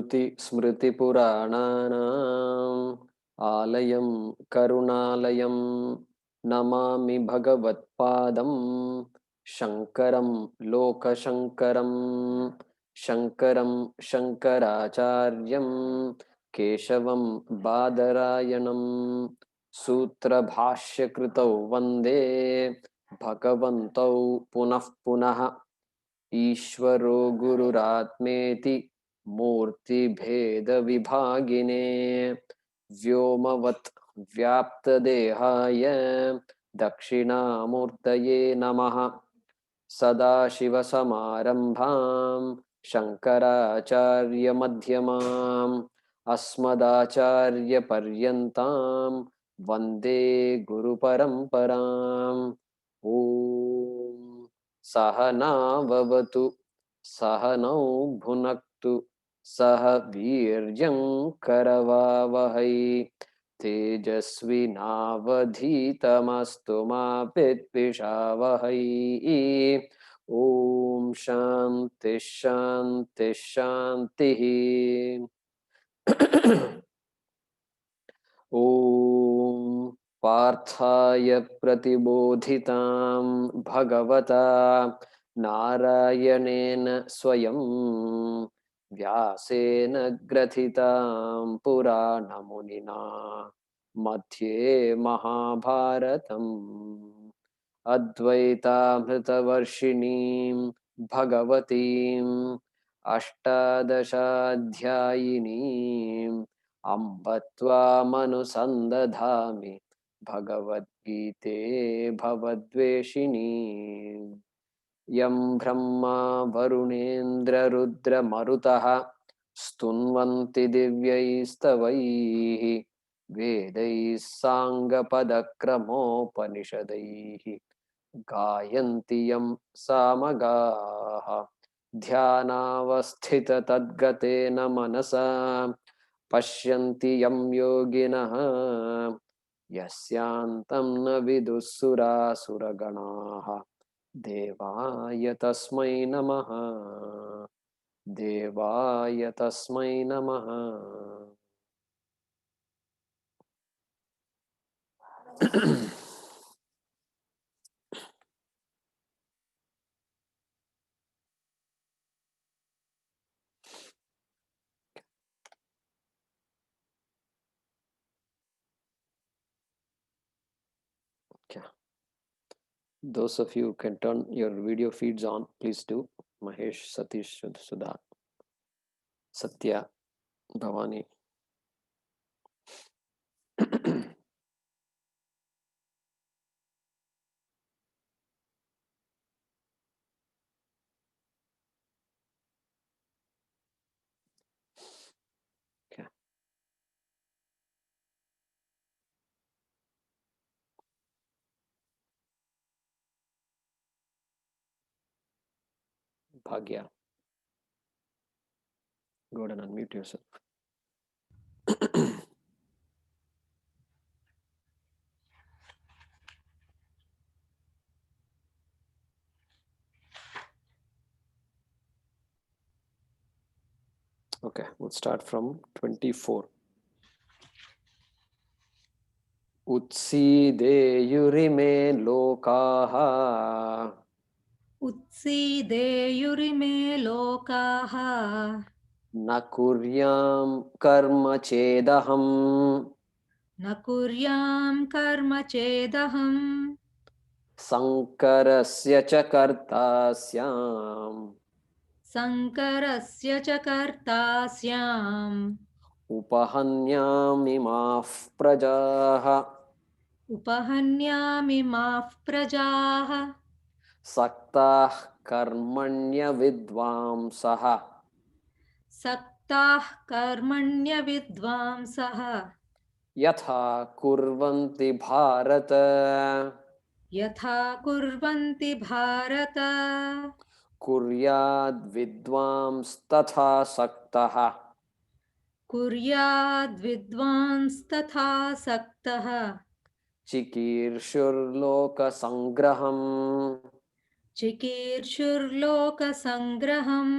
श्रुतिस्मृतिपुराणानाम् आलयं करुणालयं नमामि भगवत्पादं शङ्करं लोकशङ्करं शङ्करं शङ्कराचार्यं केशवं बादरायणं सूत्रभाष्यकृतौ वन्दे भगवन्तौ पुनः पुनः ईश्वरो गुरुरात्मेति मूर्तिभेदविभागिने व्योमवत् व्याप्तदेहाय दक्षिणामूर्तये नमः सदाशिवसमारम्भां शङ्कराचार्यमध्यमाम् अस्मदाचार्यपर्यन्तां वन्दे गुरुपरम्पराम् ॐ सहनाववतु सहनौ भुनक्तु सह वीर्यं करवावहै तेजस्विनावधीतमस्तु मा विद्विषावहै ॐ शान्ति शान्ति शान्तिः ॐ पार्थाय प्रतिबोधितां भगवता नारायणेन स्वयं व्यासेन ग्रथितां पुराणमुनिना मध्ये महाभारतम् अद्वैतामृतवर्षिणीं भगवतीम् अष्टादशाध्यायिनीम् अम्ब त्वामनुसन्दधामि भगवद्गीते भवद्वेषिणी यं ब्रह्मा वरुणेन्द्ररुद्रमरुतः स्तुन्वन्ति दिव्यैस्तवैः वेदैः साङ्गपदक्रमोपनिषदैः गायन्ति यं सामगाः ध्यानावस्थिततद्गतेन मनसा पश्यन्ति यं योगिनः यस्यान्तं न विदुःसुरासुरगणाः देवाय तस्मै नमः देवाय तस्मै नमः Those of you who can turn your video feeds on, please do. Mahesh, Satish, Sudha, Satya, Bhavani. Okay. Bhagya. Go ahead and unmute yourself. Okay, we'll start from 24. Utsideyurime lokaha उत्सीदेयुरिमे लोकाः न कुर्यां कर्म चेदहम् न कुर्यां कर्म चेदहम् संकरस्य च कर्ता स्याम् संकरस्य च कर्ता स्याम् उपहन्यामिमाः प्रजाः उपहन्यामिमाः प्रजाः सक्ताः कर्मण्यविद्वांसः सक्ताः कर्मण्यविद्वांसः यथा कुर्वन्ति भारत यथा कुर्वन्ति Bharat कुर्याद्विद्वांस्तथा सक्तः कुर्याद्विद्वांस्तथा सक्तः चिकीर्षुर्लोकसङ्ग्रहम् चिकीर्षुर्लोकसङ्ग्रहम्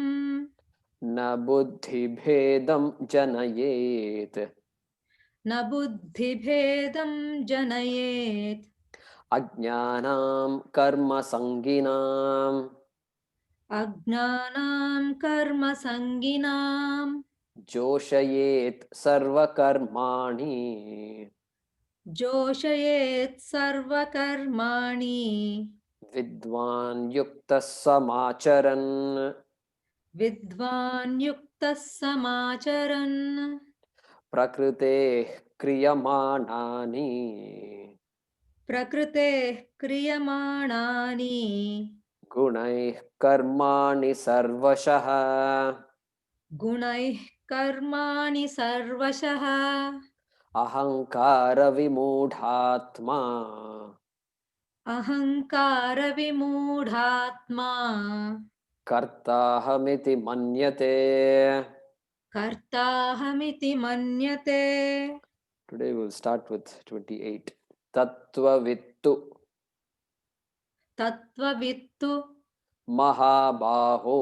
na buddhi bhedam janayet. न बुद्धिभेदं जनयेत् Ajnanam karma sanginam अज्ञानां कर्मसङ्गिनां joshayet sarva karmani जोषयेत् सर्वकर्माणि vidwan yukta samacharan विद्वान् युक्तः समाचरन् prakrite kriyamanani प्रकृतेः क्रियमाणानि gunaih karmani sarvashah गुणैः कर्माणि सर्वशः ahankara vimudhatma अहङ्कारविमूढात्मा kartahamiti manyate. कर्ताहमिति मन्यते. Today we'll start with 28. Tattvavittu तत्त्ववित्तु mahabaho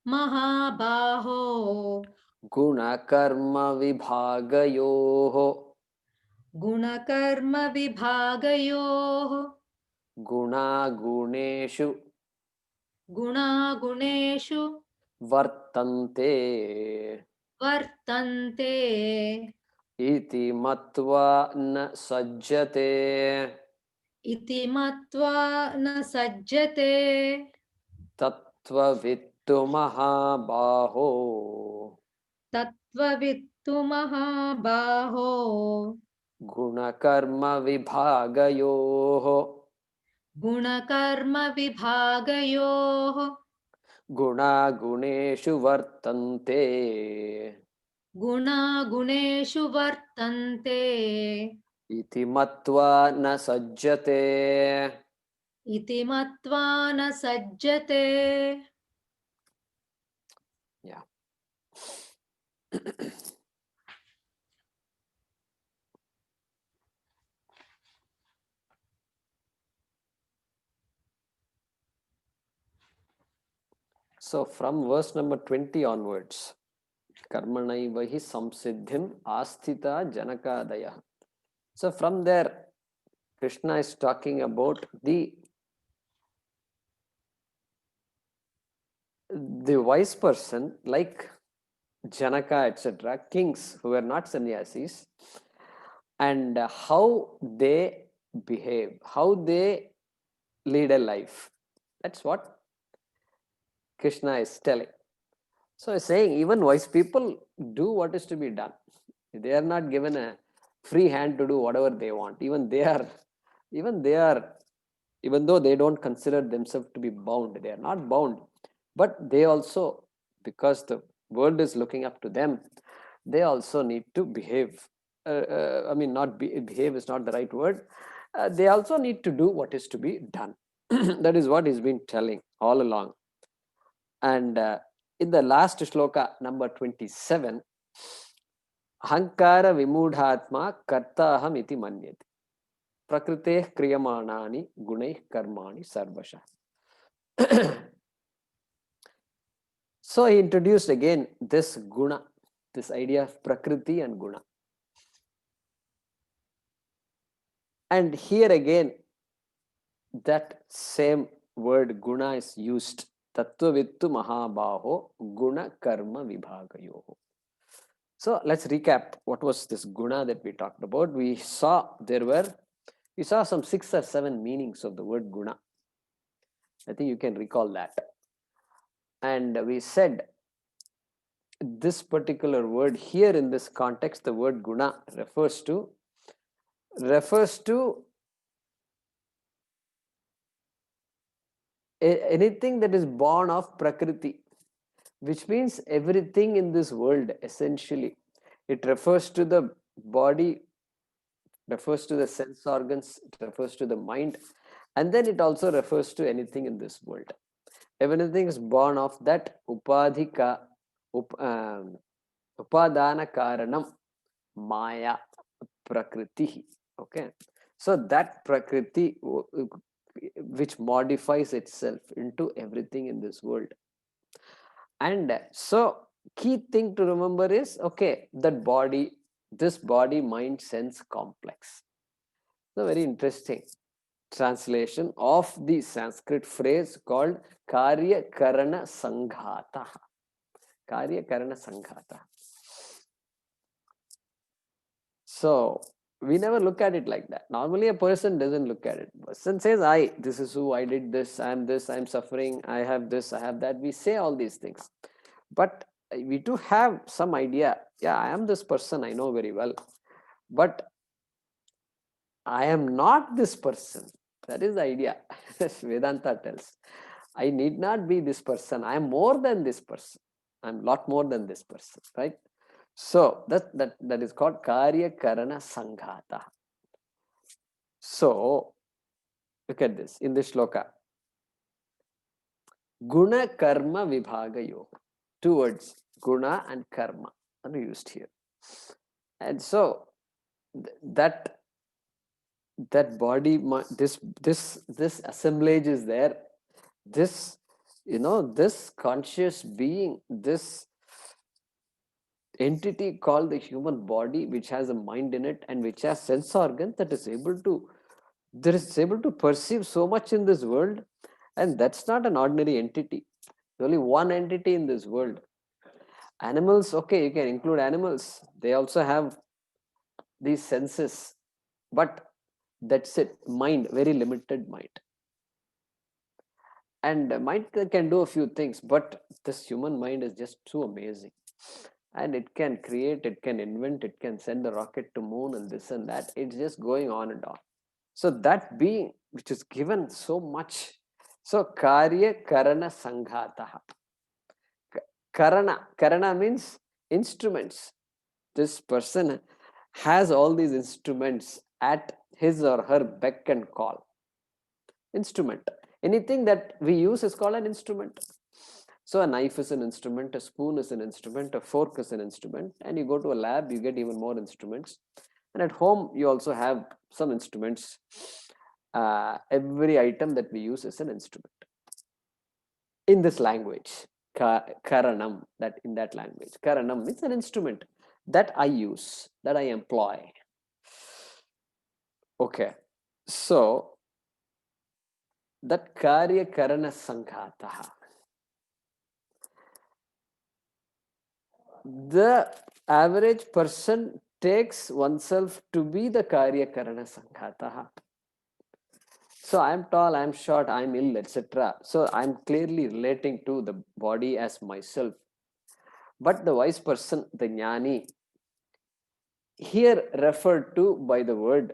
महाबाहो guna-karma vibhagayoho गुणकर्मविभागयोः guna-guneshu गुणागुणेषु vartante वर्तन्ते iti matva na sajjate. इति मत्वा न सज्जते. Tattvavittu mahabaho तत्त्ववित्तु महाबाहो guna-karma vibhagayoho गुणकर्मविभागयोः guna-guneshu vartante गुणागुणेषु वर्तन्ते iti matva na sajjate. इति मत्वा न सज्जते. Yeah. So from verse number 20 onwards, karmanaivahi samsiddhim asthita janakadaya. So from there, Krishna is talking about the wise person like Janaka, etc., kings who were not sannyasis, and how they behave, how they lead a life. That's what Krishna is telling. So he's saying even wise people do what is to be done. They are not given a free hand to do whatever they want. Even though they don't consider themselves to be bound, they are not bound. But they also, because the world is looking up to them, they also need to behave. Behave is not the right word. They also need to do what is to be done. That is what he's been telling all along. And in the last shloka, number 27, ahankara vimudhatma kartaham iti manyate. Prakrite kriyamanani gunaih karmani sarvasha. So he introduced again this guna, this idea of prakriti and guna. And here again, that same word guna is used. Tattvavittu mahabaho guna karma vibhagayoho. So let's recap. What was this guna that we talked about? We saw some 6 or 7 meanings of the word guna. I think you can recall that. And we said this particular word here in this context, the word guna refers to anything that is born of prakriti, which means everything in this world essentially. It refers to the body, refers to the sense organs, it refers to the mind, and then it also refers to anything in this world. Everything is born of that upadhika, upadana karanam, maya, prakriti. Okay, so that prakriti which modifies itself into everything in this world. And so key thing to remember is, okay, that body, this body mind sense complex. So very interesting translation of the Sanskrit phrase called Karya karna sangataha. Karya karna sangataha. So we never look at it like that. Normally a person doesn't look at it. Person says, this is who, I did this, I'm suffering, I have this, I have that. We say all these things. But we do have some idea. Yeah, I am this person, I know very well. But I am not this person. That is the idea. Vedanta tells. I need not be this person. I am more than this person. I'm a lot more than this person, right? So that is called Karya karna sangataha. So look at this in this shloka. Guna-karma vibhagayo. Two words, guna and karma, are used here. And so that body, this assemblage is there. This, this conscious being, this entity called the human body, which has a mind in it and which has sense organs, that is able to perceive so much in this world. And that's not an ordinary entity. There's only one entity in this world. Animals, okay, you can include animals. They also have these senses, but that's it. Mind, very limited mind. And mind can do a few things, but this human mind is just too amazing. And it can create, it can invent, it can send a rocket to moon and this and that. It's just going on and on. So that being which is given so much. So Karya karna sangataha. Karna means instruments. This person has all these instruments at his or her beck and call. Instrument. Anything that we use is called an instrument. So a knife is an instrument, a spoon is an instrument, a fork is an instrument, and you go to a lab, you get even more instruments. And at home, you also have some instruments. Every item that we use is an instrument. In this language, karanam, that in that language, karanam means an instrument that I use, that I employ. Okay, so that karya karana sangataha. The average person takes oneself to be the karya karana sangataha. So I'm tall, I'm short, I'm ill, etc. So I'm clearly relating to the body as myself. But the wise person, the jnani, here referred to by the word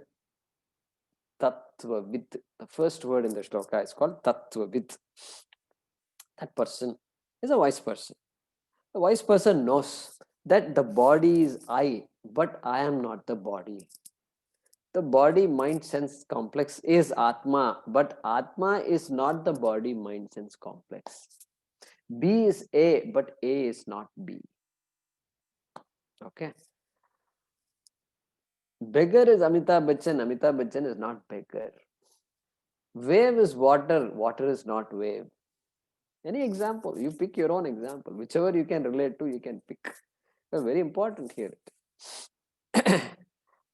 Tattvavit. The first word in the shloka is called Tattvavit. That person is a wise person. The wise person knows that the body is I, but I am not the body. The body mind sense complex is Atma, but Atma is not the body mind sense complex. B is A, but A is not B. Okay. Beggar is Amitabh Bachchan. Amitabh Bachchan is not beggar. Wave is water. Water is not wave. Any example? You pick your own example. Whichever you can relate to, you can pick. That's very important here.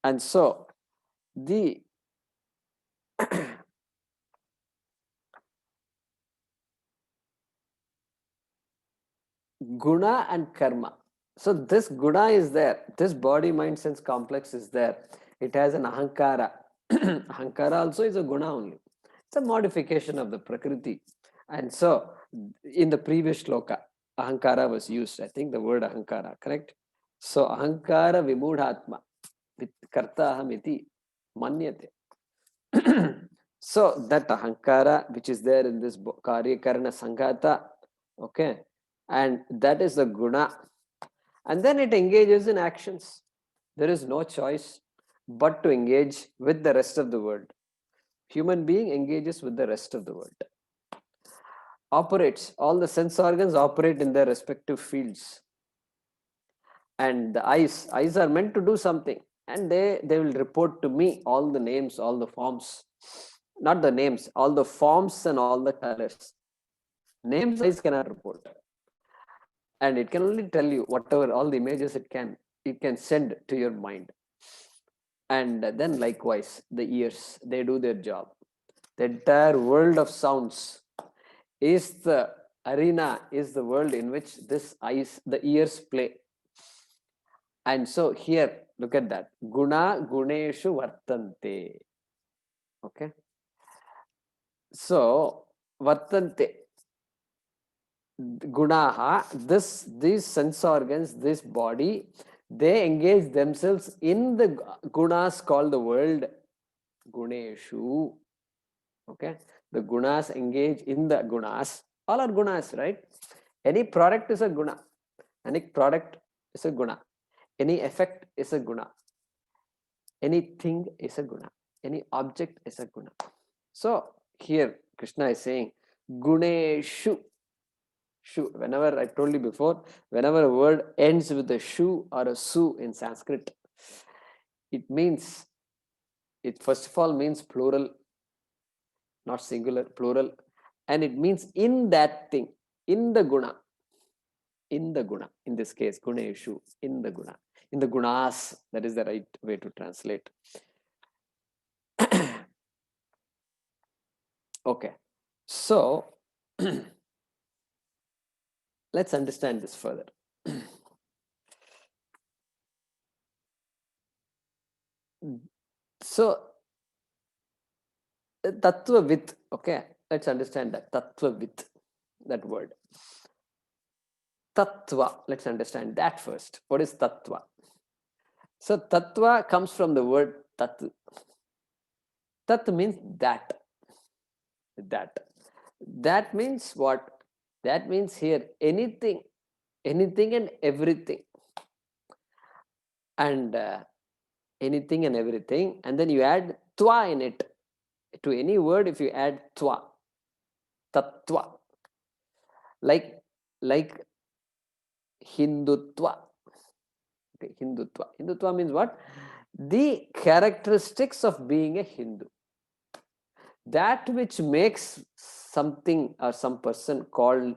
And so, the guna and karma. So this guna is there. This body, mind, sense complex is there. It has an ahankara. Ahankara also is a guna only. It's a modification of the prakriti. And so in the previous shloka, ahankara was used. I think the word ahankara, correct? So ahankara vimudhatma with karta ahamiti manyate. So that ahankara which is there in this karya karna sangata, okay, and that is the guna, and then it engages in actions. There is no choice but to engage with the rest of the world. Human being engages with the rest of the world, operates, all the sense organs operate in their respective fields, and the eyes are meant to do something, and they will report to me all the names, all the forms, not the names, all the forms and all the colors. Names eyes cannot report. and it can only tell you whatever all the images it can send to your mind. And then likewise the ears, they do their job. The entire world of sounds is the arena, is the world in which the ears play. And so here, look at that. Guna guneshu vartante. Okay. So vartante. Gunaha, these sense organs, this body, they engage themselves in the gunas called the world. Guneshu. Okay. The gunas engage in the gunas. All are gunas, right? Any product is a guna. Any product is a guna. Any effect is a guna. Anything is a guna. Any object is a guna. So here Krishna is saying guneshu. Shu. Whenever I told you before, whenever a word ends with a shu or a su in Sanskrit, it means, it first of all means plural, not singular, plural, and it means in that thing, in the guna. In the guna, in this case, guneshu, in the guna, in the gunas, that is the right way to translate. Okay, so let's understand this further. So, Tattvavit, okay, let's understand that. Tattvavit, that word. Tattva, let's understand that first. What is Tattva? So, Tattva comes from the word Tat. Tat means that. That means what? That means here anything and everything. And anything and everything, and then you add twa in it. To any word, if you add twa, tattva, like Hindutva. Okay, Hindutva means what? The characteristics of being a Hindu. That which makes something or some person called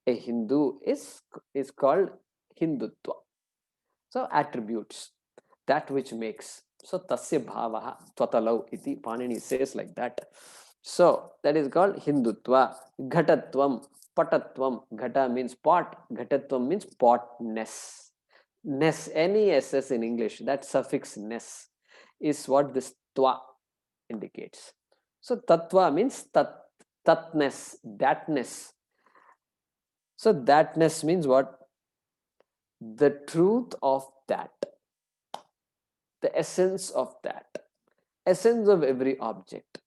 a Hindu is called Hindutva. So attributes, that which makes. So tasya bhavaha tvatalau iti, Panini says like that. So that is called Hindutva. Ghatatvam, patatvam. Ghata means pot, ghatatvam means potness. Ness, N-E-S-S in English, that suffix ness is what this twa indicates. So tattva means thatness, thatness. So thatness means what? The truth of that, the essence of that, essence of every object,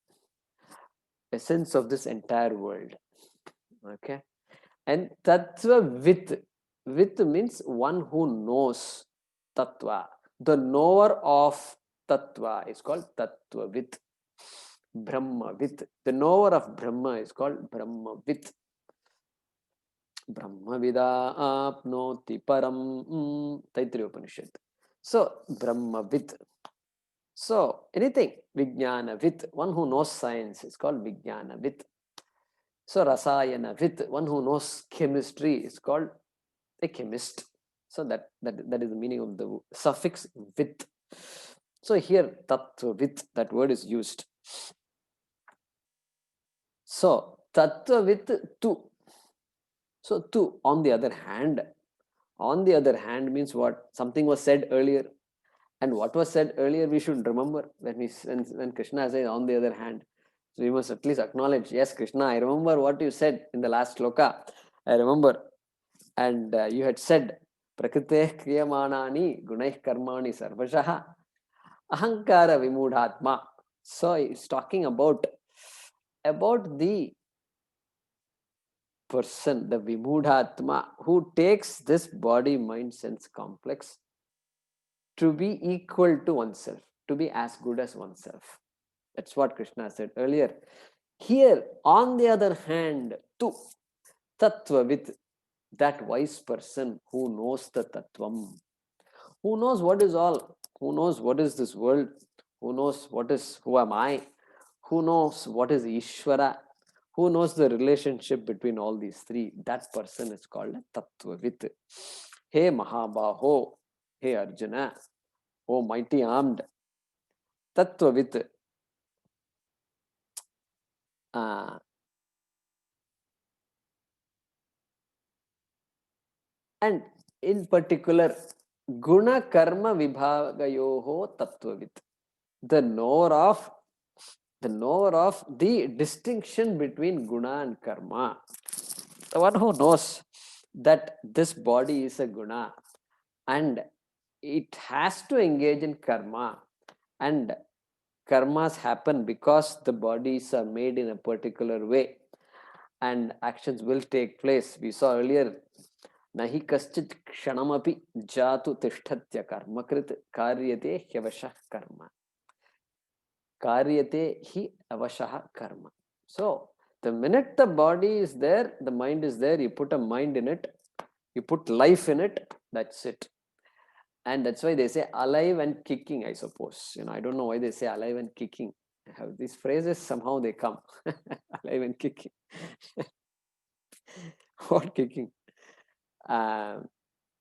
essence of this entire world. Okay. And Tattvavit, with means one who knows Tattva. The knower of Tattva is called Tattvavit. Brahmavit. The knower of Brahma is called Brahmavit. Brahmavida apnoti param. Taittiriya Upanishad. So, Brahmavit. So, anything, Vijnanavit, one who knows science is called Vijnanavit. So, Rasayanavit, one who knows chemistry is called a chemist. So, that is the meaning of the suffix vit. So, here, Tattvavit, that word is used. So, Tattvavit tu. So, tu, on the other hand means what? Something was said earlier. And what was said earlier, we should remember when Krishna says on the other hand. So we must at least acknowledge, yes, Krishna, I remember what you said in the last shloka. I remember. And you had said, prakriti kriyamanani gunaih karmani sarvashaha ahankara vimudhatma. So it's talking about the person, the vimudhatma, who takes this body, mind, sense complex to be equal to oneself, to be as good as oneself. That's what Krishna said earlier. Here, on the other hand, tu, tattvavit, that wise person who knows the tattvam, who knows what is all, who knows what is this world, who knows who am I, who knows what is Ishvara, who knows the relationship between all these three, that person is called a Tattvavit. Hey Mahabaho, hey Arjuna, oh mighty armed, Tattvavit. And in particular, guna-karma vibhagayoho Tattvavit. The knower of the distinction between guna and karma. The one who knows that this body is a guna and it has to engage in karma, and karmas happen because the bodies are made in a particular way and actions will take place. We saw earlier, nahi kaschit kshanamapi jatu tishtatya karmakrit karyate hyavashah karma. Karyate hi avashah karma. So, the minute the body is there, the mind is there, you put a mind in it, you put life in it, that's it. And that's why they say alive and kicking, I suppose. I don't know why they say alive and kicking. I have these phrases, somehow they come. Alive and kicking. What kicking? And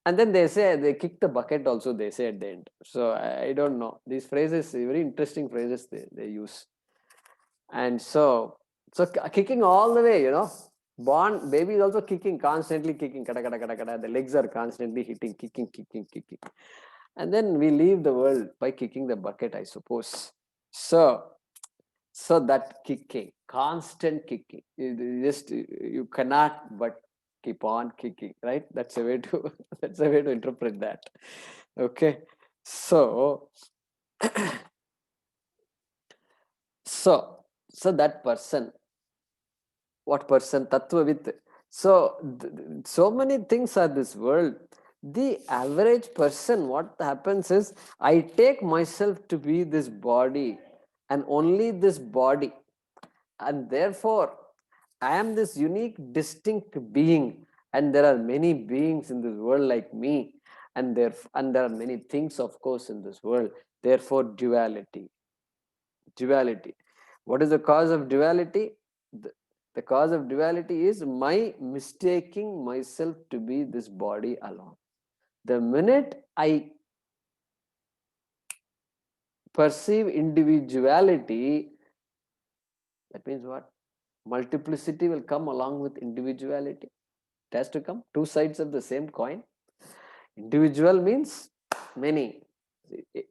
then they say they kick the bucket also, they say at the end. So I don't know. These phrases, very interesting phrases they use. And so kicking all the way, born baby is also kicking, constantly kicking, kada, kada, kada, kada. The legs are constantly hitting, kicking. And then we leave the world by kicking the bucket, I suppose. So that kicking, constant kicking, you cannot but keep on kicking, right? That's a way to interpret that. Okay, so that person, what person? Tattvavit. So so many things are this world. The average person, what happens is, I take myself to be this body and only this body, and therefore I am this unique, distinct being, and there are many beings in this world like me, and there are many things, of course, in this world. Therefore, duality. What is the cause of duality? The cause of duality is my mistaking myself to be this body alone. The minute I perceive individuality, that means what? Multiplicity will come along with individuality. It has to come. Two sides of the same coin. Individual means many.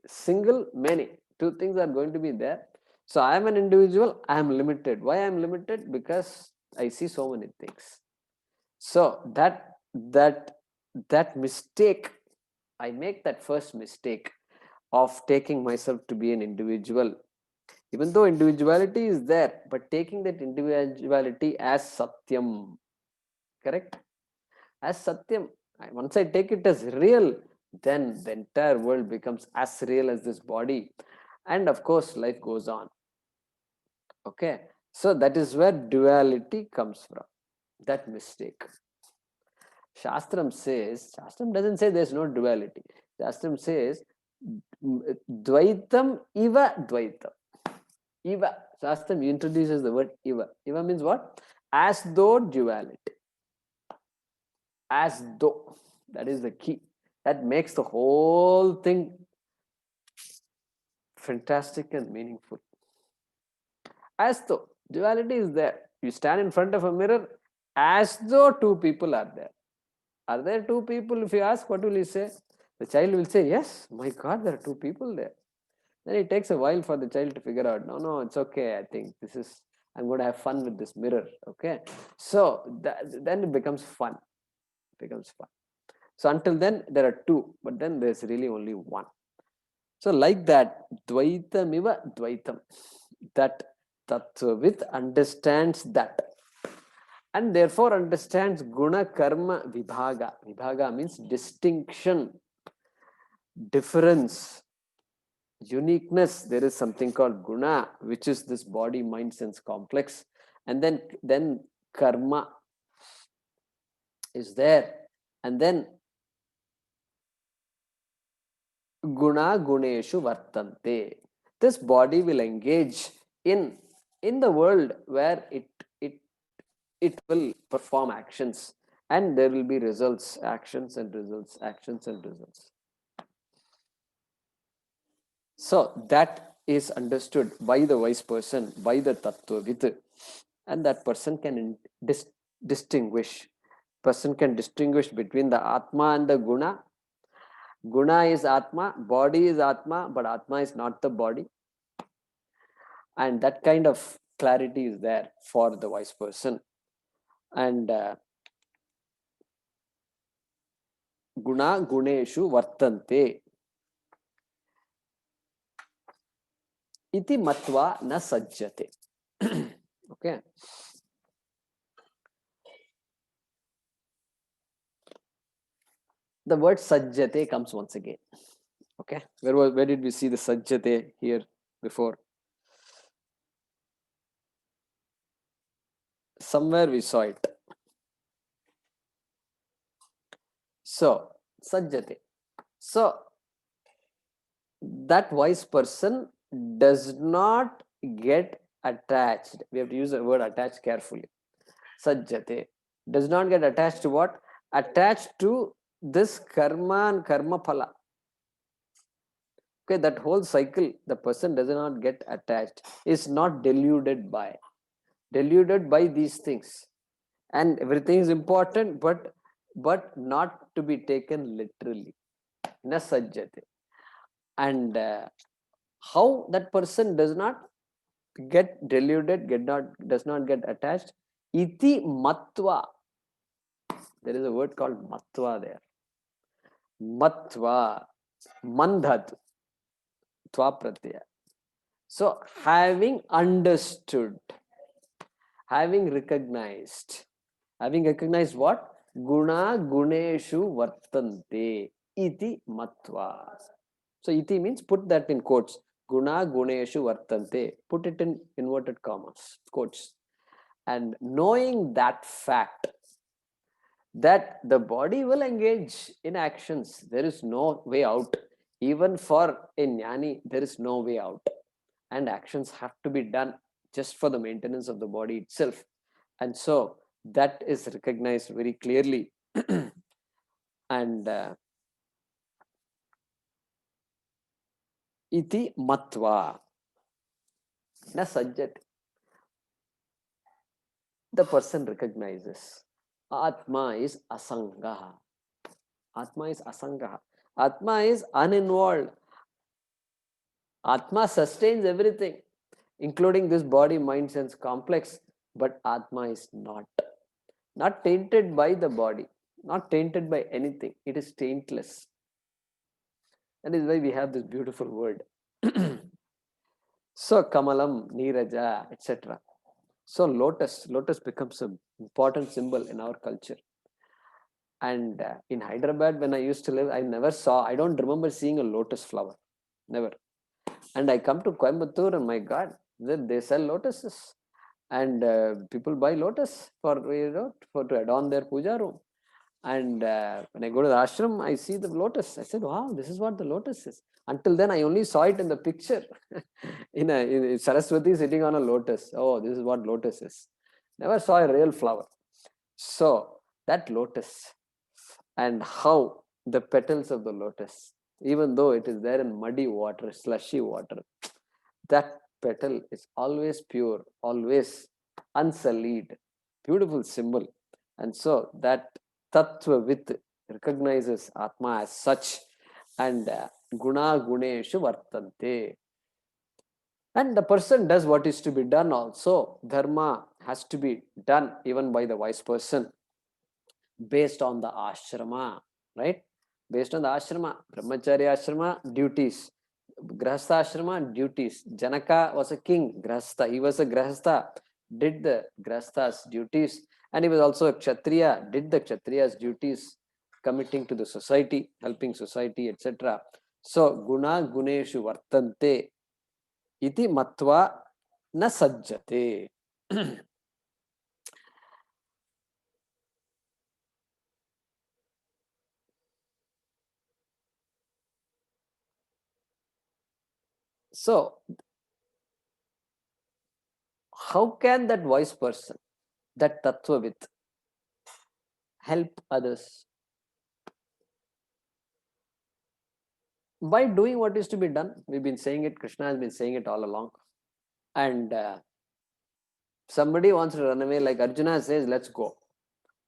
Single, many. Two things are going to be there. So I am an individual, I am limited. Why I am limited? Because I see so many things. So that mistake, I make that first mistake of taking myself to be an individual. Even though individuality is there, but taking that individuality as Satyam, correct? As Satyam. Once I take it as real, then the entire world becomes as real as this body. And of course, life goes on. Okay. So that is where duality comes from. That mistake. Shastram doesn't say there's no duality. Shastram says, Dvaitam iva Dvaitam. Iva. Shastram introduces the word iva. Iva means what? As though duality. As though. That is the key. That makes the whole thing fantastic and meaningful. As though duality is there. You stand in front of a mirror as though two people are there. Are there two people? If you ask, what will you say? The child will say, yes, my God, there are two people there. Then it takes a while for the child to figure out, no, it's okay. I think I'm going to have fun with this mirror. Okay. So then it becomes fun. So until then, there are two, but then there's really only one. So like that, Dvaitamiva Dvaitam, that Tattvavit understands that, and therefore understands guna-karma vibhaga. Vibhaga means distinction, difference, uniqueness. There is something called guna, which is this body, mind, sense complex, and then karma is there, and then guna guneshu vartante. This body will engage in the world where it it will perform actions, and there will be results, actions and results, actions and results. So that is understood by the wise person, by the Tattvavit, and that person can distinguish. Person can distinguish between the Atma and the Guna. Guna is Atma, body is Atma, but Atma is not the body. And that kind of clarity is there for the wise person. And Guna Guneshu Vartante iti matva na sajjate. Okay. The word sajjate comes once again. Okay. Where did we see the sajjate here before? Somewhere we saw it. So, sajjate. So, that wise person does not get attached. We have to use the word attached carefully. Sajjate does not get attached to what? Attached to this karma and karma phala. Okay, that whole cycle, the person does not get attached, is not deluded by these things. And everything is important, but not to be taken literally. Na sajjate. And how that person does not get deluded, does not get attached? Iti matva. There is a word called matva there. Matva, mandhat, tva pratyaya. So having understood, having recognized what? Guna guneshu vartante iti matva. So iti means, put that in quotes. Guna guneshu vartante. Put it in inverted commas, quotes. And knowing that fact, that the body will engage in actions, there is no way out. Even for a jnani, there is no way out. And actions have to be done just for the maintenance of the body itself. And so that is recognized very clearly. And iti matva na sajjate. The person recognizes Atma is asangaha. Atma is asangaha. Atma is uninvolved. Atma sustains everything, including this body, mind, sense complex. But Atma is not tainted by the body, not tainted by anything. It is taintless. That is why we have this beautiful word. So Kamalam, Niraja, etc. So lotus becomes an important symbol in our culture. And in Hyderabad, when I used to live, I don't remember seeing a lotus flower. Never. And I come to Coimbatore, and my God, they sell lotuses. And people buy lotus for to adorn their puja room. And when I go to the ashram, I see the lotus. I said, wow, this is what the lotus is. Until then, I only saw it in the picture. in Saraswati sitting on a lotus. Oh, this is what lotus is. Never saw a real flower. So that lotus, and how the petals of the lotus, even though it is there in muddy water, slushy water, that petal is always pure, always unsullied. Beautiful symbol. And so that Tattvavit recognizes Atma as such, and guna guneshu vartante. And the person does what is to be done also. Dharma has to be done even by the wise person based on the ashrama, right? Based on the ashrama, brahmacharya ashrama, duties. Grahastha ashrama, duties. Janaka was a king, Grahastha. He was a Grahastha, did the Grahastha's duties. And he was also a Kshatriya, did the Kshatriya's duties, committing to the society, helping society, etc. So, guna guneshu vartante iti matva na sajjate. So, how can that wise person that Tattvavit, help others by doing what is to be done. We've been saying it, Krishna has been saying it all along. And somebody wants to run away, like Arjuna says, let's go.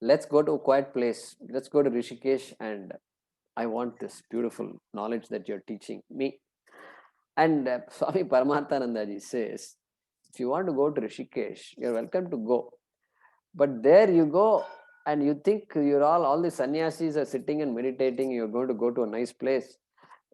Let's go to a quiet place. Let's go to Rishikesh, and I want this beautiful knowledge that you're teaching me. And Swami Paramathanandaji says, if you want to go to Rishikesh, you're welcome to go. But there you go, and you think you're all the sannyasis are sitting and meditating, you're going to go to a nice place.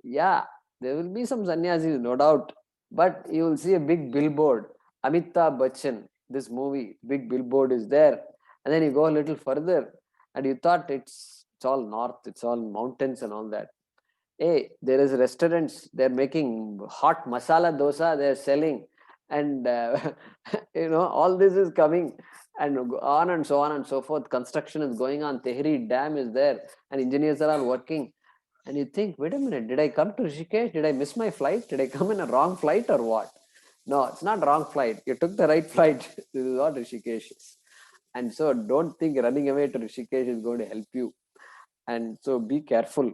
Yeah, there will be some sannyasis, no doubt. But you will see a big billboard, Amitabh Bachchan, this movie, big billboard is there. And then you go a little further, and you thought it's all north, it's all mountains and all that. Hey, there is restaurants, they're making hot masala dosa, they're selling. And, all this is coming, and on and so on and so forth. Construction is going on. Tehri Dam is there, and engineers are all working. And you think, wait a minute, did I come to Rishikesh? Did I miss my flight? Did I come in a wrong flight or what? No, it's not wrong flight. You took the right flight. This is what Rishikesh is. And so don't think running away to Rishikesh is going to help you. And so be careful.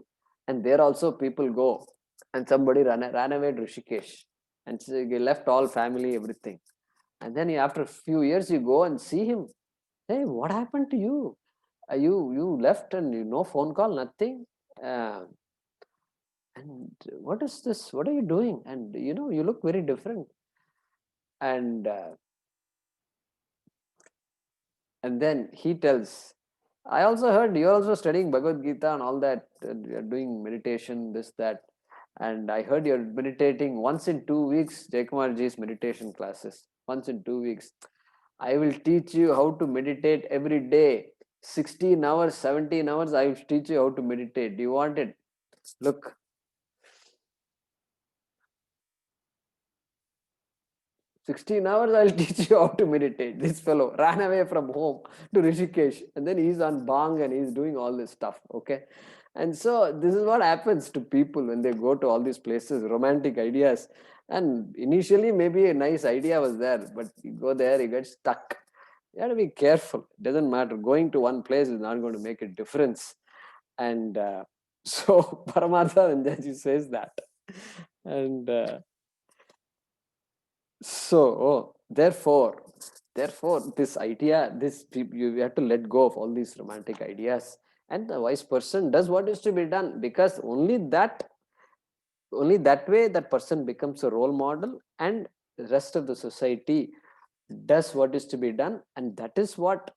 And there also people go, and somebody ran away to Rishikesh, and so he left all family, everything. And then after a few years, you go and see him. Hey, what happened to you? You left and no phone call, nothing. And what is this? What are you doing? And you look very different. And then he tells, I also heard you're also studying Bhagavad Gita and all that. You're doing meditation, this, that. And I heard you're meditating once in 2 weeks, Jaykumarji's meditation classes. Once in 2 weeks. I will teach you how to meditate every day. 16 hours, 17 hours, I will teach you how to meditate. Do you want it? Look. 16 hours, I'll teach you how to meditate. This fellow ran away from home to Rishikesh, and then he's on bang and he's doing all this stuff. Okay. And so this is what happens to people when they go to all these places, romantic ideas. And initially, maybe a nice idea was there, but you go there, you get stuck. You have to be careful. It doesn't matter. Going to one place is not going to make a difference. And so Paramartha Ranjaji says that. And so therefore, this idea, you have to let go of all these romantic ideas, and the wise person does what is to be done, because only that way that person becomes a role model, and the rest of the society does what is to be done, and that is what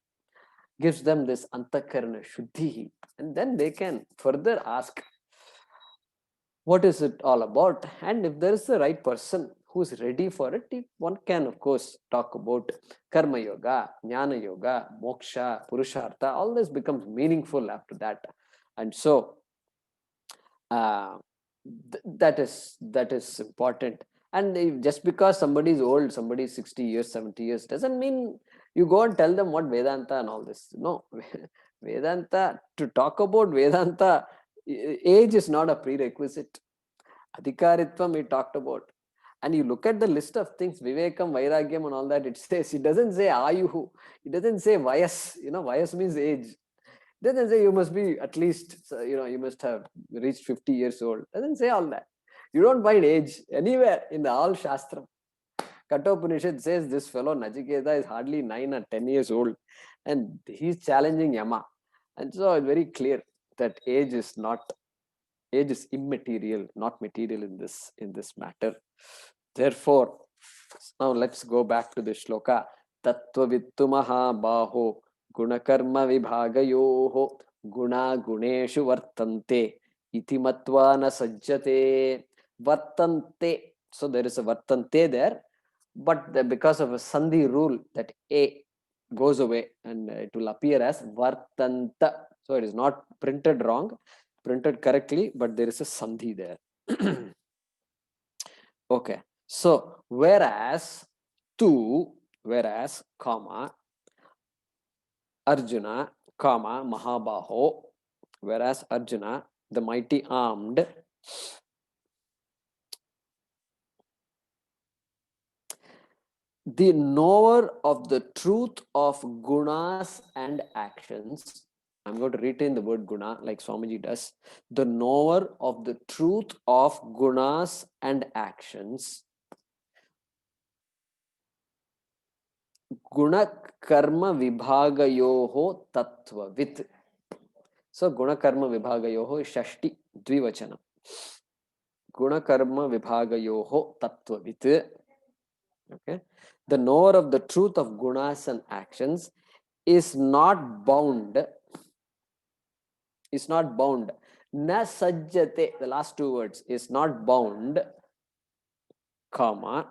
gives them this antakarana shuddhi, and then they can further ask, what is it all about? And if there is the right person who's ready for it, one can of course talk about karma yoga, jnana yoga, moksha, purushartha. All this becomes meaningful after that. And so that is important. And just because somebody is old, somebody is 60 years, 70 years, doesn't mean you go and tell them what Vedanta and all this. No. Vedanta, to talk about Vedanta, age is not a prerequisite. Adhikaritvam we talked about. And you look at the list of things, Vivekam, Vairagyam and all that, it says, it doesn't say Ayuhu, it doesn't say Vayas. Vayas means age. It doesn't say you must be at least, you must have reached 50 years old. It doesn't say all that. You don't find age anywhere in the all Shastram. Kathopanishad says this fellow Nachiketa is hardly 9 or 10 years old, and he's challenging Yama. And so it's very clear that age is immaterial, not material in this matter. Therefore, now let's go back to the shloka. Tattvavittu mahabaho guna-karma vibhagayoho guna guneshu vartante iti matva na sajjate. Vartante. So there is a vartante there, but because of a sandhi rule, that a goes away and it will appear as vartanta. So it is not printed wrong, printed correctly, but there is a sandhi there. Okay. So whereas comma Arjuna, comma Mahabaho, whereas Arjuna, the mighty armed, the knower of the truth of gunas and actions. I'm going to retain the word guna like Swamiji does. The knower of the truth of gunas and actions. Guna-karma vibhagayoho tattvavit. So guna-karma vibhagayoho is shashti dvivachanam. Guna-karma vibhagayoho tattvavit. Okay. The knower of the truth of gunas and actions is not bound. Is not bound. Na sajjate. The last two words is not bound. Comma.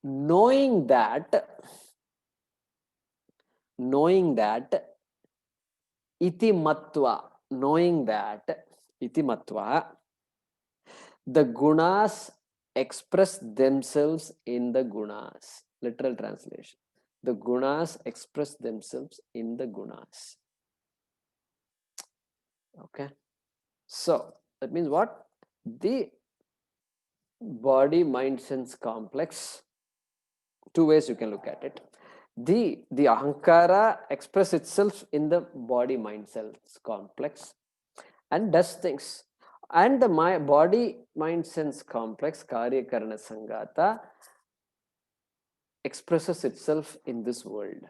Knowing that iti matva, knowing that iti matva, the gunas express themselves in the gunas. Literal translation. The gunas express themselves in the gunas. Okay. So that means what? The body, mind, sense complex. Two ways you can look at it. The ahankara express itself in the body, mind, sense complex and does things. And the body, mind, sense complex, Karya, karna, sangataha, expresses itself in this world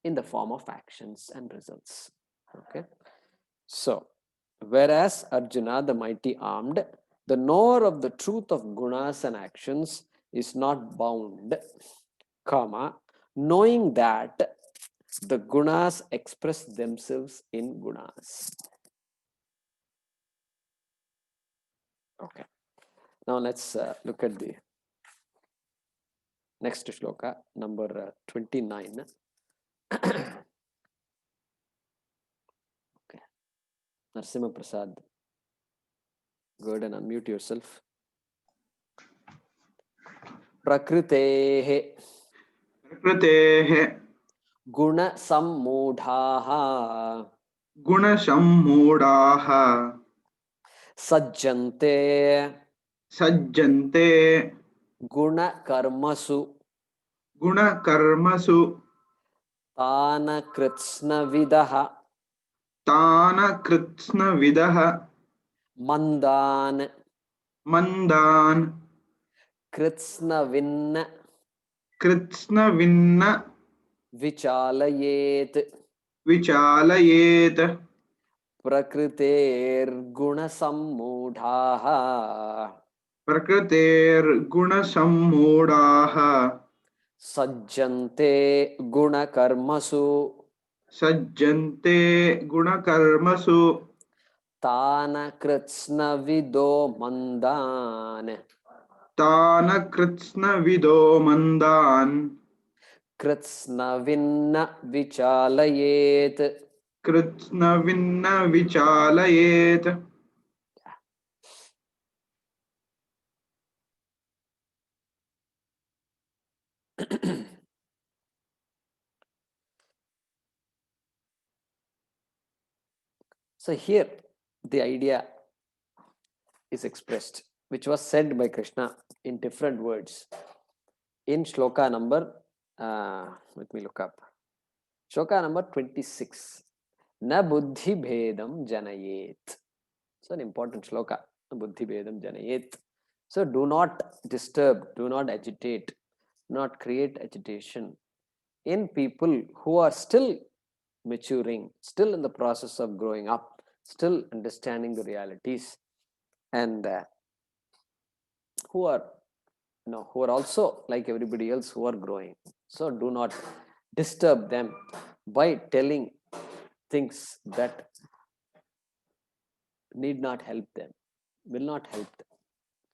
in the form of actions and results. Okay. So, whereas Arjuna, the mighty armed, the knower of the truth of gunas and actions, is not bound, comma, knowing that the gunas express themselves in gunas. Okay. Now let's look at the next shloka, number 29. Okay. Narasimha Prasad, go ahead and unmute yourself. Prakritehe guna sammudhaha sajjante guna-karmasu tāna kritsna vidaha mandan kritsna vinna vichalayet prakriter guna sammudhaha sajjante guna-karmasu tāna kritsna vido mandan kritsna vinna vichalayet. So here the idea is expressed, which was said by Krishna in different words in Shloka number, let me look up, Shloka number 26. Na buddhi bhedam janayet. So an important shloka. Na buddhi bhedam janayet. So do not disturb, do not agitate, not create agitation in people who are still maturing, still in the process of growing up, still understanding the realities, and who are also like everybody else who are growing. So do not disturb them by telling things that need not help them, will not help them.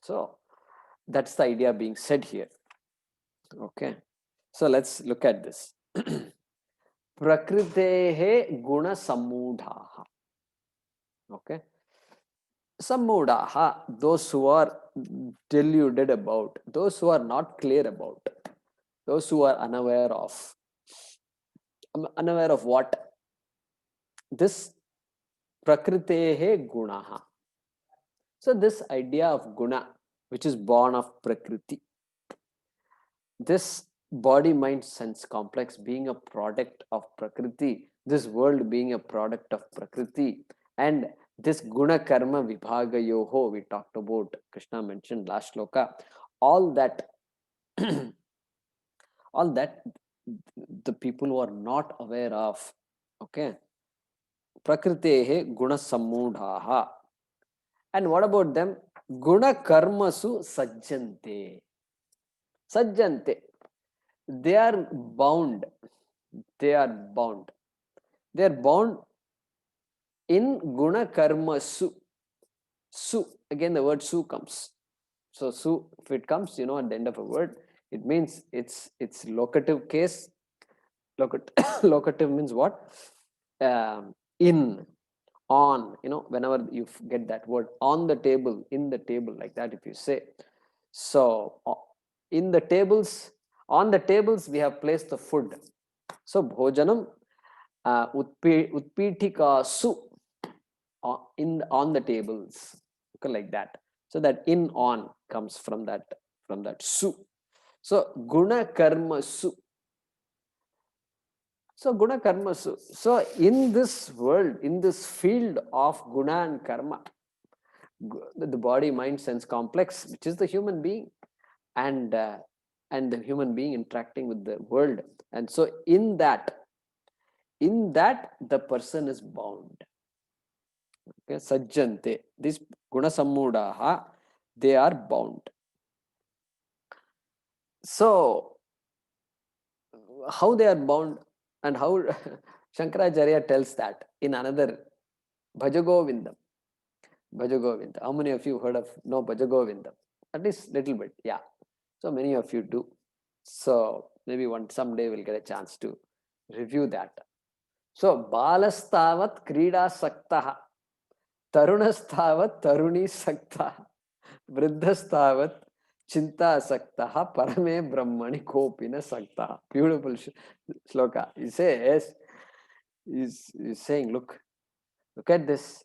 So that's the idea being said here. Okay. So let's look at this. Prakritehe guna sammudhaha. Okay. Sammudhaha, those who are deluded about, those who are not clear about, those who are unaware of what? This prakritehe gunaha. So this idea of guna, which is born of prakriti, this body, mind, sense complex being a product of prakriti, this world being a product of prakriti, and this guna-karma vibhagayoho we talked about, Krishna mentioned last shloka, all that, all that the people who are not aware of, okay, prakritehe guna sammudhaha. And what about them? Guna karmasu sajjante. Sajjante. They are bound. They are bound. They are bound in guna karma su. Su. Again, the word su comes. So su, if it comes, at the end of a word, it means it's locative case. Locative means what? In, on, whenever you get that word, on the table, in the table, like that, if you say. So in the tables, on the tables, we have placed the food. So bhojanam utpitika su, on the tables, okay, like that. So that in, on comes from that su. So guna karma su. So guna karma su. So in this world, in this field of guna and karma, the body, mind, sense complex, which is the human being, and the human being interacting with the world, and so in that the person is bound. Okay, sajjante. These guna sammudaha, they are bound. So how they are bound, and how Shankaracharya tells that in another Bhajagovindam. Bhajagovindam. How many of you heard of Bhajagovindam? At least little bit, yeah. So many of you do. So maybe someday we'll get a chance to review that. So balastavat krida saktaha, tarunastavat taruni saktaha, vriddhastavat chinta saktaha, parame brahmani kopina saktaha. Beautiful shloka. He says, he's saying, look at this,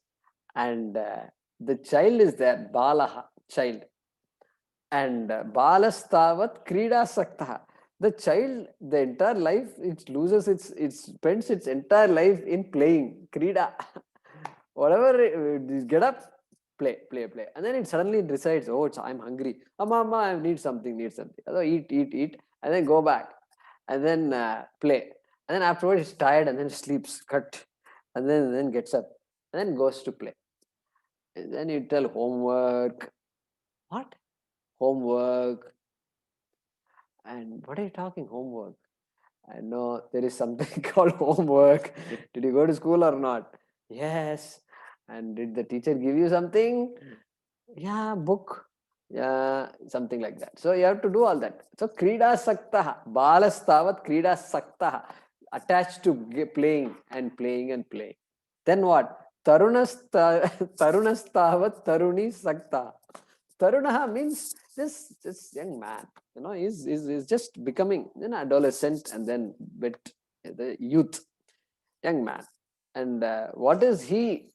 and the child is there, balaha, child, and balastavat krida saktaha. The child, the entire life, it loses it spends its entire life in playing krida. Whatever, get up, play, and then it suddenly decides, oh, I'm hungry, mama, I need something. So eat, and then go back, and then play, and then afterwards it's tired, and then sleeps, cut, and then gets up, and then goes to play. And then you tell homework. What? Homework. And what are you talking homework? I know there is something called homework. Did you go to school or not? Yes. And did the teacher give you something? Yeah, book. Yeah, something like that. So you have to do all that. So krida saktaha, balastavat krida saktaha, attached to playing and playing and playing. Then what? Tarunastavat taruni sakta. Tarunaha means this young man. He's just becoming an adolescent, and then the youth, young man. And what is he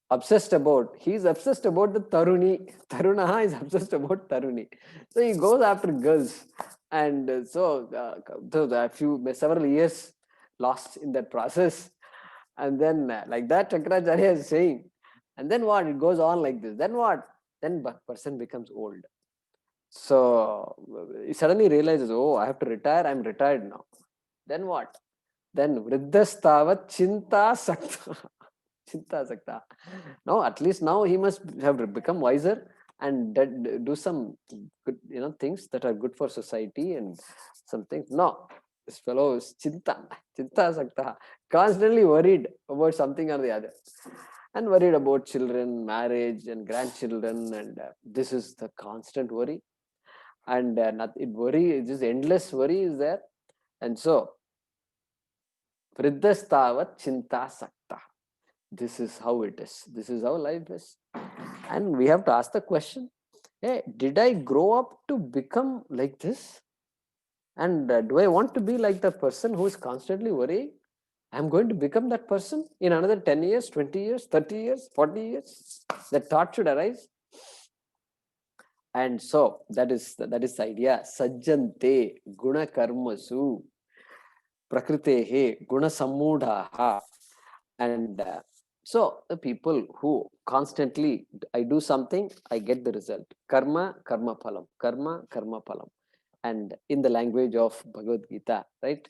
obsessed about? He's obsessed about the taruni. Tarunaha is obsessed about taruni. So he goes after girls, and so a several years lost in that process. And then like that, Shankaracharya is saying, and then what? It goes on like this. Then what? Then person becomes old. So he suddenly realizes, oh, I have to retire. I'm retired now. Then what? Then vriddhastavat chinta sakta. Chinta sakta. No, at least now he must have become wiser and do some good, things that are good for society and some things. No, this fellow is chinta sakta, constantly worried about something or the other, and worried about children, marriage, and grandchildren, and this is the constant worry. And this endless worry is there. And so vriddhastavat chinta sakta. This is how it is. This is how life is. And we have to ask the question, hey, did I grow up to become like this? And do I want to be like the person who is constantly worrying? I'm going to become that person in another 10 years, 20 years, 30 years, 40 years. That thought should arise. And so that is the idea. Sajjante guna-karmasu prakritehe guna-sammudaha. And so the people who constantly, I do something, I get the result. Karma, karma phalam. Karma, karma phalam. And in the language of Bhagavad Gita, right?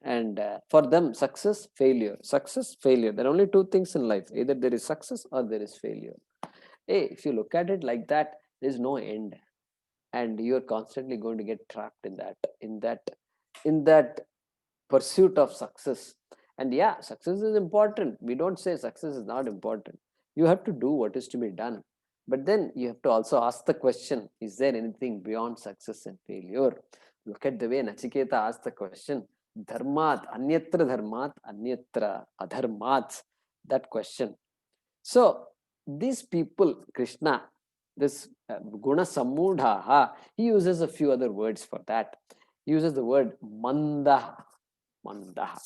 And for them, success, failure. Success, failure. There are only two things in life. Either there is success or there is failure. Hey, if you look at it like that, there is no end. And you're constantly going to get trapped in that pursuit of success. And yeah, success is important. We don't say success is not important. You have to do what is to be done. But then you have to also ask the question, is there anything beyond success and failure? Look at the way Nachiketa asked the question, dharmat, anyatra adharmat, that question. So these people, Krishna, this guna sammudhaha, he uses a few other words for that. He uses the word mandaha. Mandaha.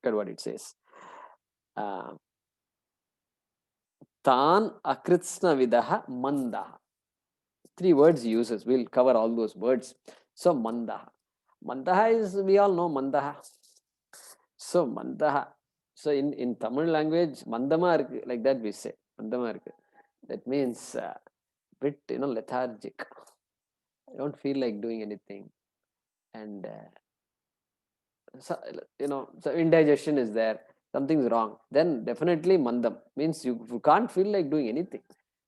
Look at what it says. Tan akritsna vidaha mandaha. 3 words he uses. We'll cover all those words. So mandaha. Mandaha is, we all know mandaha. So mandaha. So in Tamil language, mandama irukku, like that we say. Mandama irukku. That means bit, lethargic. I don't feel like doing anything. And so indigestion is there, something's wrong, then definitely mandam means you can't feel like doing anything.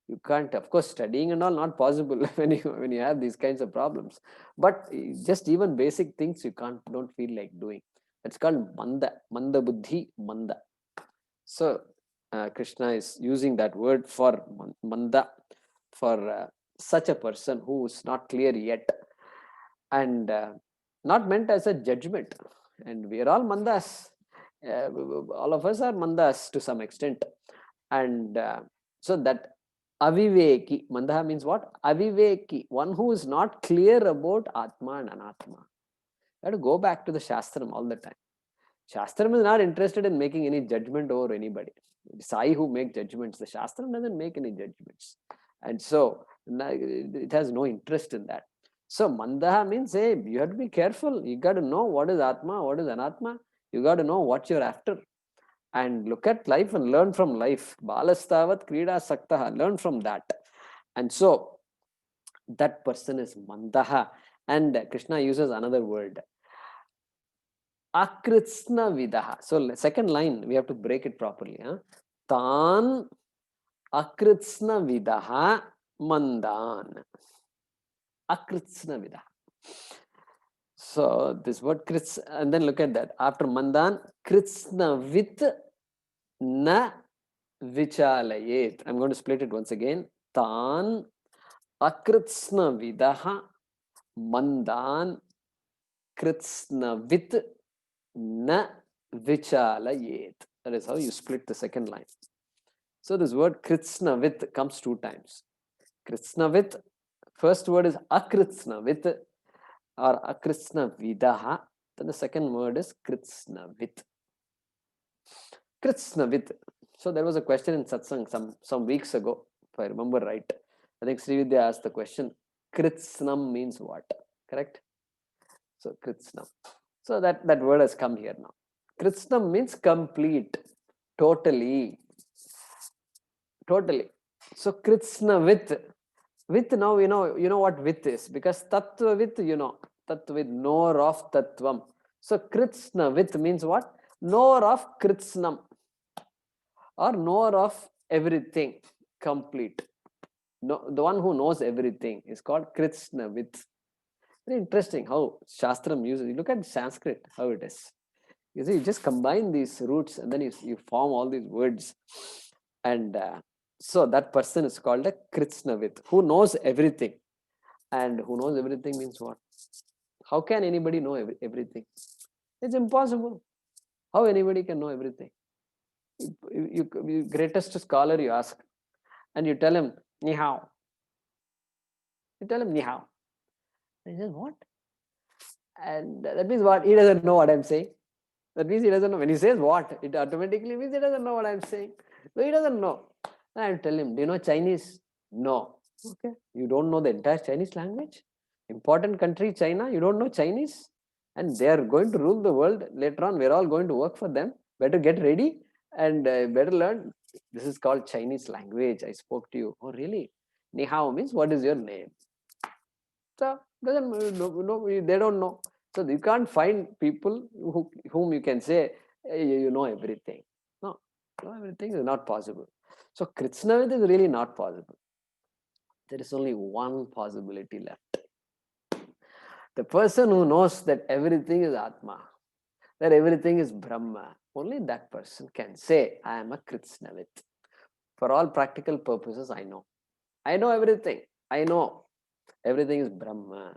You can't, of course, studying and all not possible when you have these kinds of problems, but just even basic things you don't feel like doing. That's called manda buddhi, manda. So Krishna is using that word for manda, for such a person who is not clear yet, and not meant as a judgment. And we are all mandas. All of us are mandas to some extent. And so that aviveki, mandaha means what? Aviveki, one who is not clear about Atma and Anatma. You have to go back to the Shastram all the time. Shastram is not interested in making any judgment over anybody. It's I who make judgments. The Shastram doesn't make any judgments. And so it has no interest in that. So mandaha means, hey, you have to be careful. You got to know what is Atma, what is Anatma. You got to know what you're after. And look at life and learn from life. Balastavat krida saktaha. Learn from that. And so that person is mandaha. And Krishna uses another word. Akritsna vidaha. So second line, we have to break it properly. Tan akritsna vidaha mandan. Akritsna vidaha. So this word krits, and then look at that. After mandan, kritsna vit na vichalayet. I'm going to split it once again. Tan akritsna vidaha mandan kritsna vit na vichalayet. That is how you split the second line. So this word kritsnavit comes 2 times. Kritsnavit, first word is akritsnavit or akritsnavidaha. Then the second word is kritsnavit. Kritsnavit. So there was a question in satsang some weeks ago, if I remember right. I think Srividya asked the question, kritsnam means what? Correct? So kritsnam. So that word has come here now. Kritsnam means complete, totally. So Kritsnavit, with now you know what with is, because Tattvavit, Tattvavit, knower of Tattvam. So Kritsnavit means what? Knower of Kritsnam, or knower of everything, complete. No, the one who knows everything is called Kritsnavit. Very interesting how Shastram uses. You look at Sanskrit, how it is. You see, you just combine these roots and then you form all these words. And so that person is called a Kritsnavit, who knows everything. And who knows everything means what? How can anybody know everything? It's impossible. How anybody can know everything? You greatest scholar you ask, and you tell him, ni hao. You tell him, ni hao. And he says, what? And that means what? He doesn't know what I'm saying. That means he doesn't know. When he says what, it automatically means he doesn't know what I'm saying. So he doesn't know. I tell him, do you know Chinese? No. Okay, you don't know the entire Chinese language. Important country, China, you don't know Chinese, and they are going to rule the world later on. We're all going to work for them. Better get ready and better learn. This is called Chinese language. I spoke to you. Oh, really? Ni hao means what is your name? So doesn't no, they don't know. So you can't find people whom you can say, hey, you know everything. No, know everything is not possible. So Krishna is really not possible. There is only one possibility left. The person who knows that everything is Atma, that everything is Brahma, only that person can say, I am a Krishnavit. For all practical purposes, I know. I know everything. I know everything is Brahma.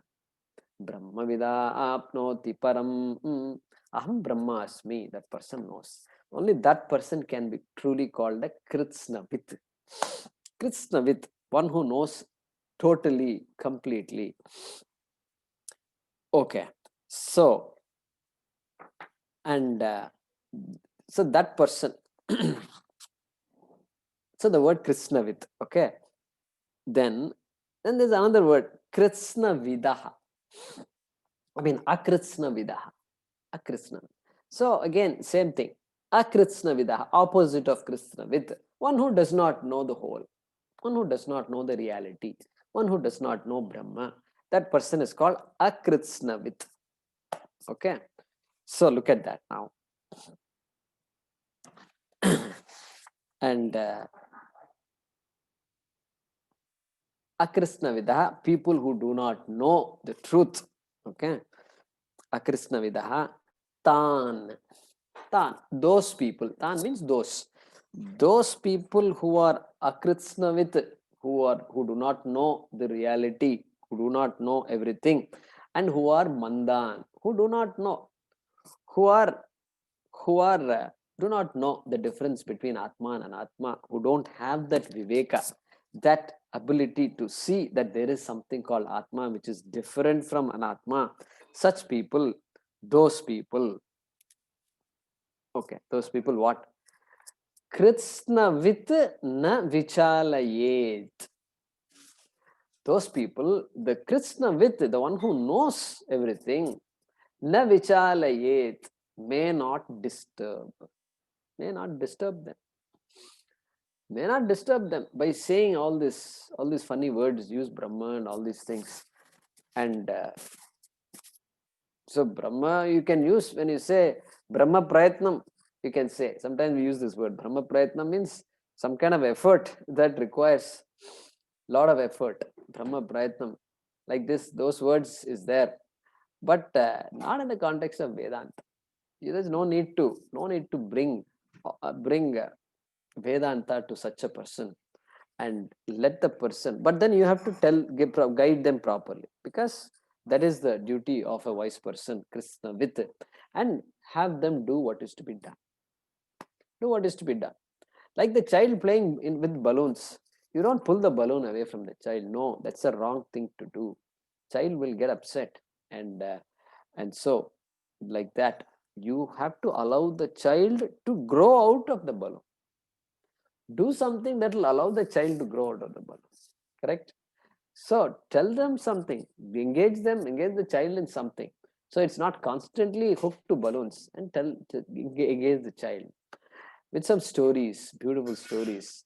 Brahma vida apnoti param. Aham Brahma asmi. That person knows. Only that person can be truly called a Krishnavit. Krishnavit, one who knows totally, completely. Okay, so and so that person. So the word Krishnavit. Okay, then there's another word Krishna Vidaha. I mean Akrishna Vidaha. Akrishna. So again, same thing. Akrishna Vidaha, opposite of Krishna Vid. One who does not know the whole. One who does not know the reality. One who does not know Brahma. That person is called Akrishna Vid. Okay. So look at that now. And Akrishna Vidaha, people who do not know the truth. Okay. Akrishna Vidaha, Tan. Tan. Those people. Tan means those. Those people who are Akritsnavit, who do not know the reality, who do not know everything, and who are Mandan, who do not know, who are do not know the difference between Atma and Anatma, who don't have that viveka, that ability to see that there is something called Atma which is different from Anatma. Such people, those people, okay, those people what? Kritsnavit na vichalayet. Those people, the Kritsnavit, the one who knows everything, na vichalayet, may not disturb. May not disturb them. May not disturb them by saying all these funny words, use Brahma and all these things. And so Brahma you can use when you say Brahma Prayatnam, you can say. Sometimes we use this word. Brahma Prayatnam means some kind of effort that requires a lot of effort. Brahma Prayatnam. Like this, those words is there. But not in the context of Vedanta. There's no need to bring Vedanta to such a person and let the person, but then you have to guide them properly, because that is the duty of a wise person, Krishna with it, and have them do what is to be done. Do what is to be done. Like the child playing with balloons. You don't pull the balloon away from the child. No, that's a wrong thing to do. Child will get upset, and so like that, you have to allow the child to grow out of the balloon. Do something that will allow the child to grow out of the balloon. Correct? So tell them something, engage the child in something. So it's not constantly hooked to balloons, and engage the child with some stories, beautiful stories,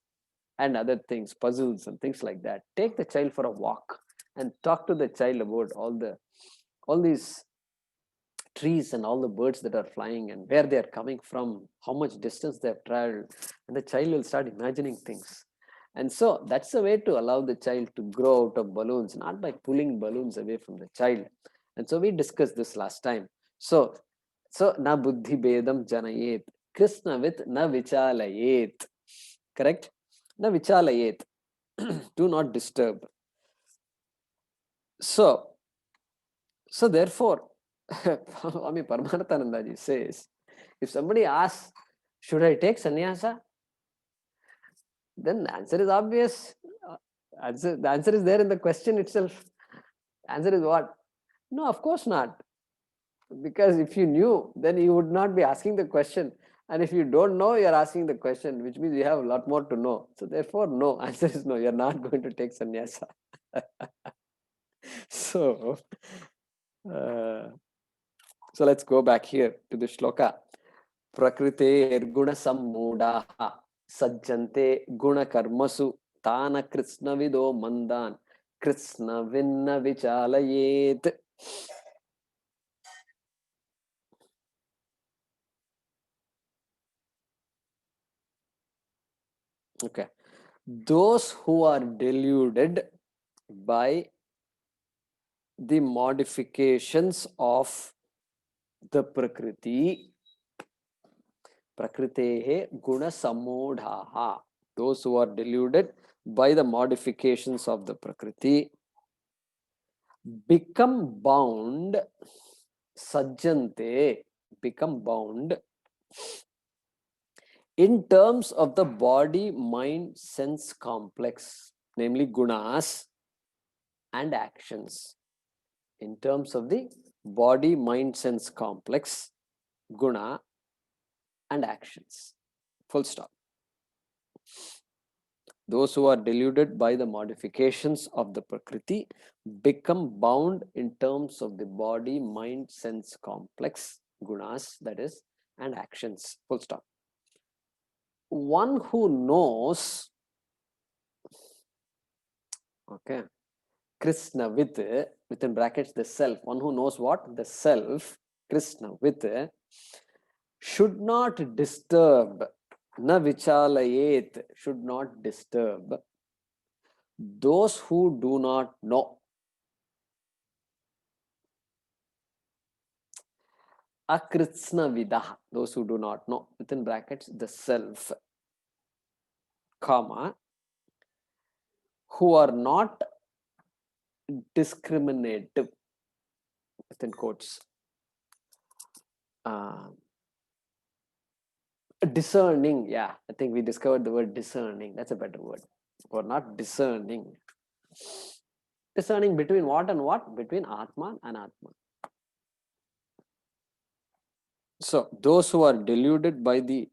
and other things, puzzles and things like that. Take the child for a walk and talk to the child about all these trees and all the birds that are flying and where they are coming from, how much distance they have traveled, and the child will start imagining things. And so that's a way to allow the child to grow out of balloons, not by pulling balloons away from the child. And so we discussed this last time. So na buddhi bedam janayet, Krishna with na vichalayet. Correct? Na vichalayet. Do not disturb. So therefore, Swami Paramarthanandaji says, if somebody asks, should I take sannyasa? Then the answer is obvious. The answer is there in the question itself. The answer is what? No, of course not. Because if you knew, then you would not be asking the question. And if you don't know, you're asking the question, which means you have a lot more to know. So therefore, no. Answer is no. You're not going to take sannyasa. So, so let's go back here to the shloka. Prakrite guna sammudaha sajjante guna karmasu tana krishna vido mandan krishna vinna vichalayet. Okay. Those who are deluded by the modifications of the prakriti, prakritehe guna sammodhaha, those who are deluded by the modifications of the prakriti, become bound, sajjante, become bound in terms of the body, mind, sense complex, namely gunas and actions. In terms of the body, mind, sense complex, guna and actions. Full stop. Those who are deluded by the modifications of the prakriti become bound in terms of the body, mind, sense complex, gunas, that is, and actions. Full stop. One who knows, okay, Krishna within brackets, the self, one who knows what? The self, Krishna should not disturb, na vichalayet, should not disturb those who do not know. Akritsna vidah, those who do not know, within brackets, the self, comma, who are not discriminative, within quotes, discerning. Yeah, I think we discovered the word discerning. That's a better word. Who are not discerning. Discerning between what and what? Between Atma and Atma. So those who are deluded by the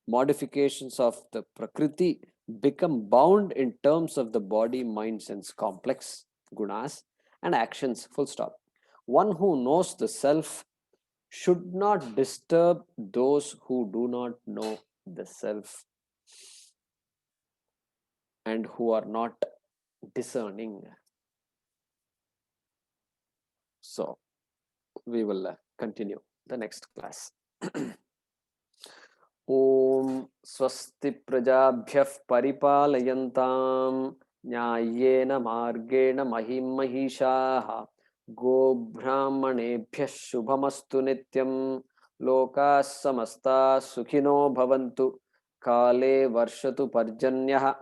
modifications of the prakriti become bound in terms of the body, mind, sense complex, gunas, and actions. Full stop. One who knows the self should not disturb those who do not know the self and who are not discerning. So we will continue the next class. Om swasti prajabhyah paripalayantam nyayena margena mahim mahishaha go brahmanebhyah shubhamastu nityam lokas samasta sukhino bhavantu kale varshatu parjanyah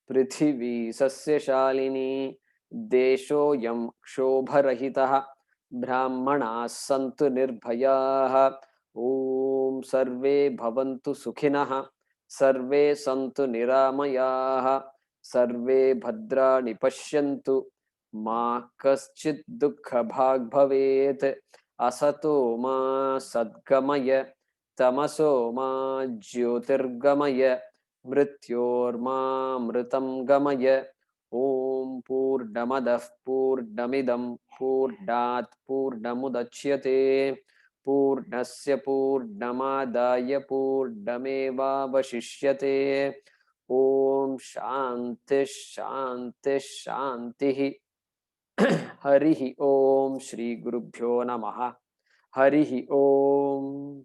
prithvi sasya shalini desho yam kshobarahitah brahmanas santu nirbhayah. Om sarve bhavantu sukhinah, sarve santu niramayah, sarve bhadrani pashyantu, ma kaschid dukha bhag bhavet, asato ma sadgamaya, tamaso ma jyotirgamaya, mrityor ma mritam gamaya. Om purnamadah purnamidam purnat purnamudachyate पूर्णस्य पूर्णमादाय पूर्णमेवावशिष्यते. ओम शांति शांति शांति. हरि ओम. श्री गुरुभ्यो नमः. हरि ओम.